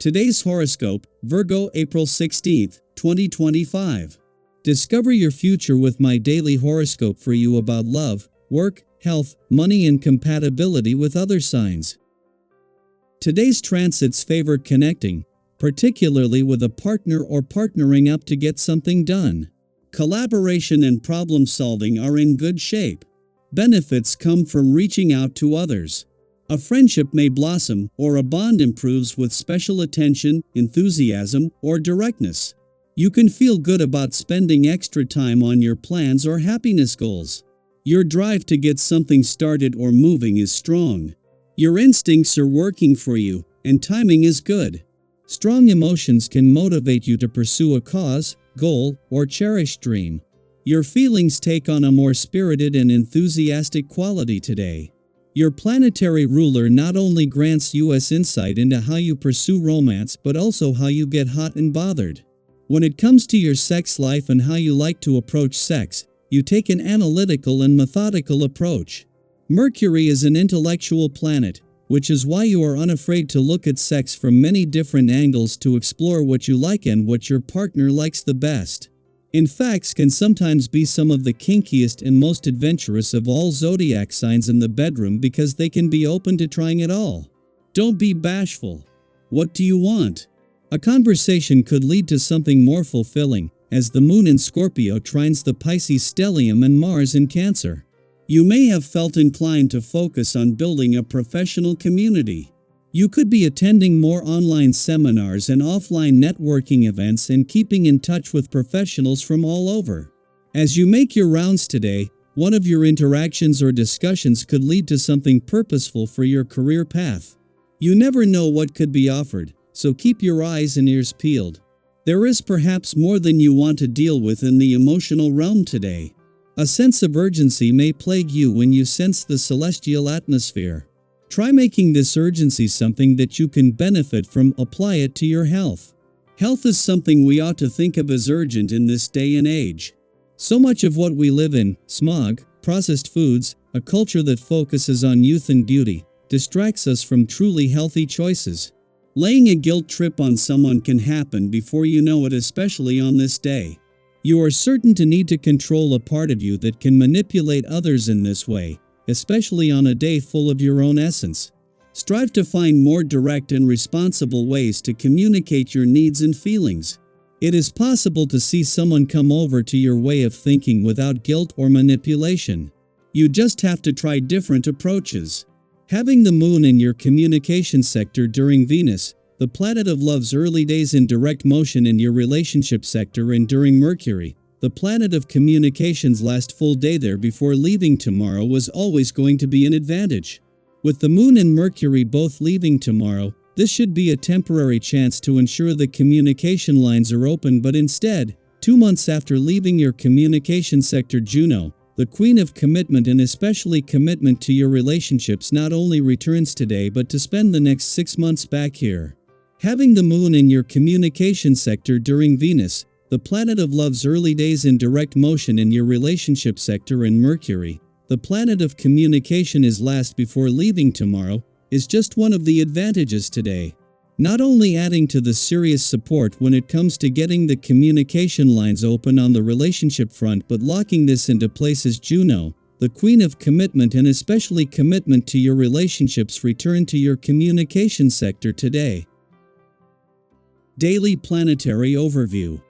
Today's horoscope, Virgo April 16th, 2025. Discover your future with my daily horoscope for you about love, work, health, money and compatibility with other signs. Today's transits favor connecting, particularly with a partner or partnering up to get something done. Collaboration and problem solving are in good shape. Benefits come from reaching out to others. A friendship may blossom, or a bond improves with special attention, enthusiasm, or directness. You can feel good about spending extra time on your plans or happiness goals. Your drive to get something started or moving is strong. Your instincts are working for you, and timing is good. Strong emotions can motivate you to pursue a cause, goal, or cherished dream. Your feelings take on a more spirited and enthusiastic quality today. Your planetary ruler not only grants you insight into how you pursue romance but also how you get hot and bothered. When it comes to your sex life and how you like to approach sex, you take an analytical and methodical approach. Mercury is an intellectual planet, which is why you are unafraid to look at sex from many different angles to explore what you like and what your partner likes the best. In fact, can sometimes be some of the kinkiest and most adventurous of all zodiac signs in the bedroom because they can be open to trying it all. Don't be bashful. What do you want? A conversation could lead to something more fulfilling, as the moon in Scorpio trines the Pisces stellium and Mars in Cancer. You may have felt inclined to focus on building a professional community. You could be attending more online seminars and offline networking events and keeping in touch with professionals from all over. As you make your rounds today, one of your interactions or discussions could lead to something purposeful for your career path. You never know what could be offered, so keep your eyes and ears peeled. There is perhaps more than you want to deal with in the emotional realm today. A sense of urgency may plague you when you sense the celestial atmosphere. Try making this urgency something that you can benefit from. Apply it to your health. Health is something we ought to think of as urgent in this day and age. So much of what we live in, smog, processed foods, a culture that focuses on youth and beauty, distracts us from truly healthy choices. Laying a guilt trip on someone can happen before you know it, especially on this day. You are certain to need to control a part of you that can manipulate others in this way, especially on a day full of your own essence. Strive to find more direct and responsible ways to communicate your needs and feelings. It is possible to see someone come over to your way of thinking without guilt or manipulation. You just have to try different approaches. Having the moon in your communication sector during Venus, the planet of love's early days, in direct motion in your relationship sector, and during Mercury, the planet of communications, last full day there before leaving tomorrow, was always going to be an advantage. With the moon and Mercury both leaving tomorrow, this should be a temporary chance to ensure the communication lines are open, but instead, 2 months after leaving your communication sector, Juno, the queen of commitment and especially commitment to your relationships, not only returns today but to spend the next 6 months back here. Having the moon in your communication sector during Venus, the planet of love's early days, in direct motion in your relationship sector, and Mercury, the planet of communication, is last before leaving tomorrow, is just one of the advantages today. Not only adding to the serious support when it comes to getting the communication lines open on the relationship front, but locking this into place as Juno, the queen of commitment and especially commitment to your relationships, return to your communication sector today. Daily Planetary Overview.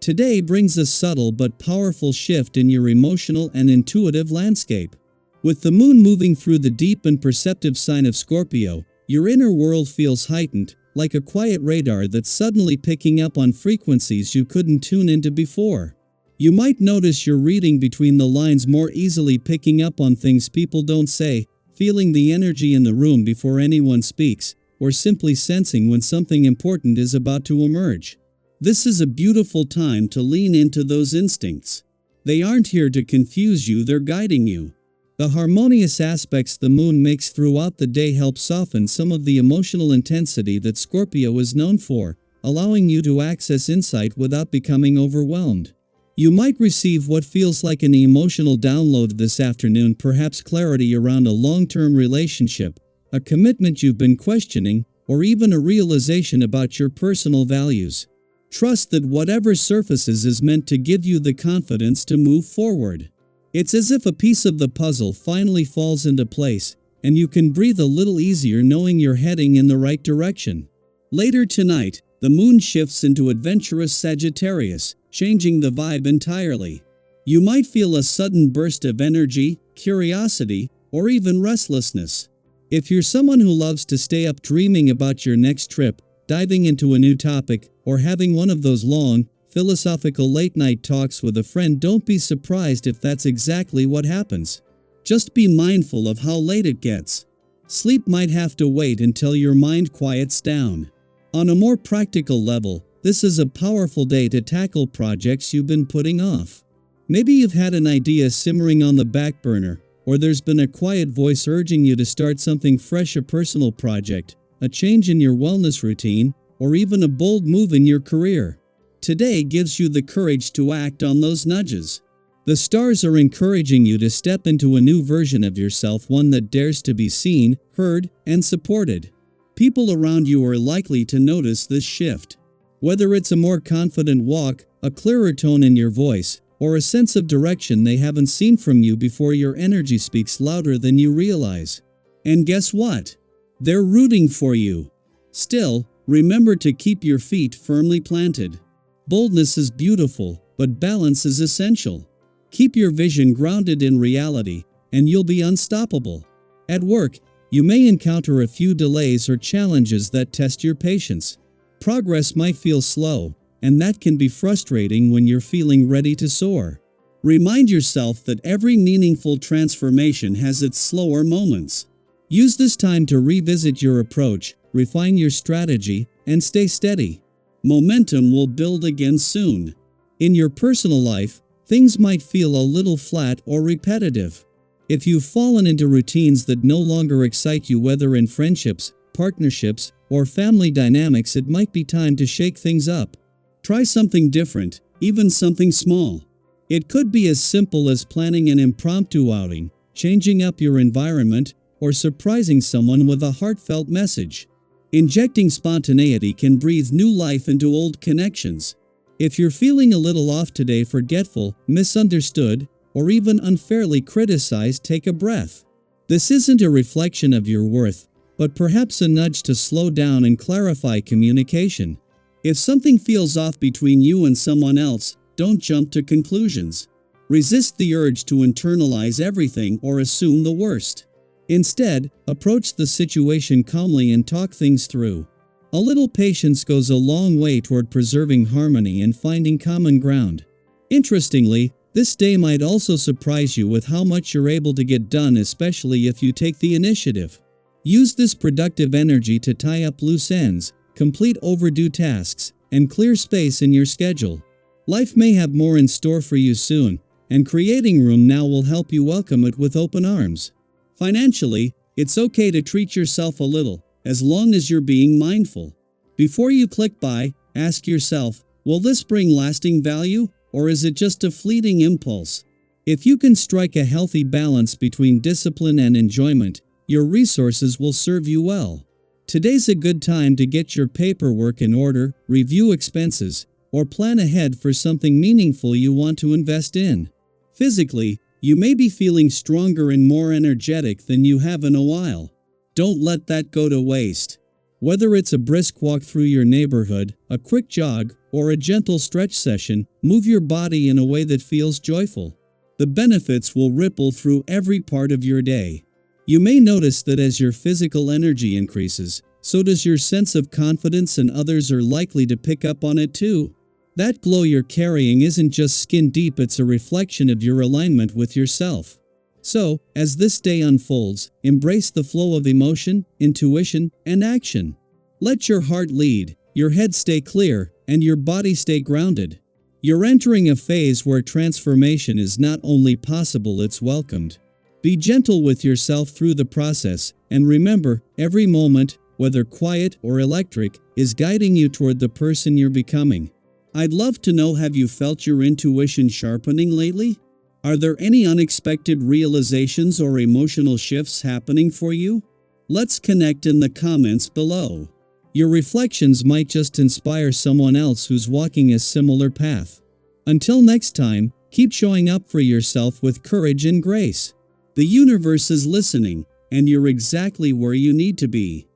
Today brings a subtle but powerful shift in your emotional and intuitive landscape. With the moon moving through the deep and perceptive sign of Scorpio, your inner world feels heightened, like a quiet radar that's suddenly picking up on frequencies you couldn't tune into before. You might notice you're reading between the lines more easily, picking up on things people don't say, feeling the energy in the room before anyone speaks, or simply sensing when something important is about to emerge. This is a beautiful time to lean into those instincts. They aren't here to confuse you, they're guiding you. The harmonious aspects the moon makes throughout the day help soften some of the emotional intensity that Scorpio is known for, allowing you to access insight without becoming overwhelmed. You might receive what feels like an emotional download this afternoon, perhaps clarity around a long-term relationship, a commitment you've been questioning, or even a realization about your personal values. Trust that whatever surfaces is meant to give you the confidence to move forward. It's as if a piece of the puzzle finally falls into place, and you can breathe a little easier knowing you're heading in the right direction. Later tonight, the moon shifts into adventurous Sagittarius, changing the vibe entirely. You might feel a sudden burst of energy, curiosity, or even restlessness. If you're someone who loves to stay up dreaming about your next trip, diving into a new topic, or having one of those long, philosophical late-night talks with a friend, don't be surprised if that's exactly what happens. Just be mindful of how late it gets. Sleep might have to wait until your mind quiets down. On a more practical level, this is a powerful day to tackle projects you've been putting off. Maybe you've had an idea simmering on the back burner, or there's been a quiet voice urging you to start something fresh, a personal project, a change in your wellness routine, or even a bold move in your career. Today gives you the courage to act on those nudges. The stars are encouraging you to step into a new version of yourself, one that dares to be seen, heard, and supported. People around you are likely to notice this shift. Whether it's a more confident walk, a clearer tone in your voice, or a sense of direction they haven't seen from you before, your energy speaks louder than you realize. And guess what? They're rooting for you. Still, remember to keep your feet firmly planted. Boldness is beautiful, but balance is essential. Keep your vision grounded in reality, and you'll be unstoppable. At work, you may encounter a few delays or challenges that test your patience. Progress might feel slow, and that can be frustrating when you're feeling ready to soar. Remind yourself that every meaningful transformation has its slower moments. Use this time to revisit your approach, refine your strategy, and stay steady. Momentum will build again soon. In your personal life, things might feel a little flat or repetitive. If you've fallen into routines that no longer excite you, whether in friendships, partnerships, or family dynamics, it might be time to shake things up. Try something different, even something small. It could be as simple as planning an impromptu outing, changing up your environment, or surprising someone with a heartfelt message. Injecting spontaneity can breathe new life into old connections. If you're feeling a little off today, forgetful, misunderstood, or even unfairly criticized, take a breath. This isn't a reflection of your worth, but perhaps a nudge to slow down and clarify communication. If something feels off between you and someone else, don't jump to conclusions. Resist the urge to internalize everything or assume the worst. Instead, approach the situation calmly and talk things through. A little patience goes a long way toward preserving harmony and finding common ground. Interestingly, this day might also surprise you with how much you're able to get done, especially if you take the initiative. Use this productive energy to tie up loose ends, complete overdue tasks, and clear space in your schedule. Life may have more in store for you soon, and creating room now will help you welcome it with open arms. Financially, it's okay to treat yourself a little, as long as you're being mindful. Before you click buy, ask yourself, will this bring lasting value, or is it just a fleeting impulse? If you can strike a healthy balance between discipline and enjoyment, your resources will serve you well. Today's a good time to get your paperwork in order, review expenses, or plan ahead for something meaningful you want to invest in. Physically, you may be feeling stronger and more energetic than you have in a while. Don't let that go to waste. Whether it's a brisk walk through your neighborhood, a quick jog, or a gentle stretch session, move your body in a way that feels joyful. The benefits will ripple through every part of your day. You may notice that as your physical energy increases, so does your sense of confidence, and others are likely to pick up on it too. That glow you're carrying isn't just skin deep, it's a reflection of your alignment with yourself. So, as this day unfolds, embrace the flow of emotion, intuition, and action. Let your heart lead, your head stay clear, and your body stay grounded. You're entering a phase where transformation is not only possible, it's welcomed. Be gentle with yourself through the process, and remember, every moment, whether quiet or electric, is guiding you toward the person you're becoming. I'd love to know, have you felt your intuition sharpening lately? Are there any unexpected realizations or emotional shifts happening for you? Let's connect in the comments below. Your reflections might just inspire someone else who's walking a similar path. Until next time, keep showing up for yourself with courage and grace. The universe is listening, and you're exactly where you need to be.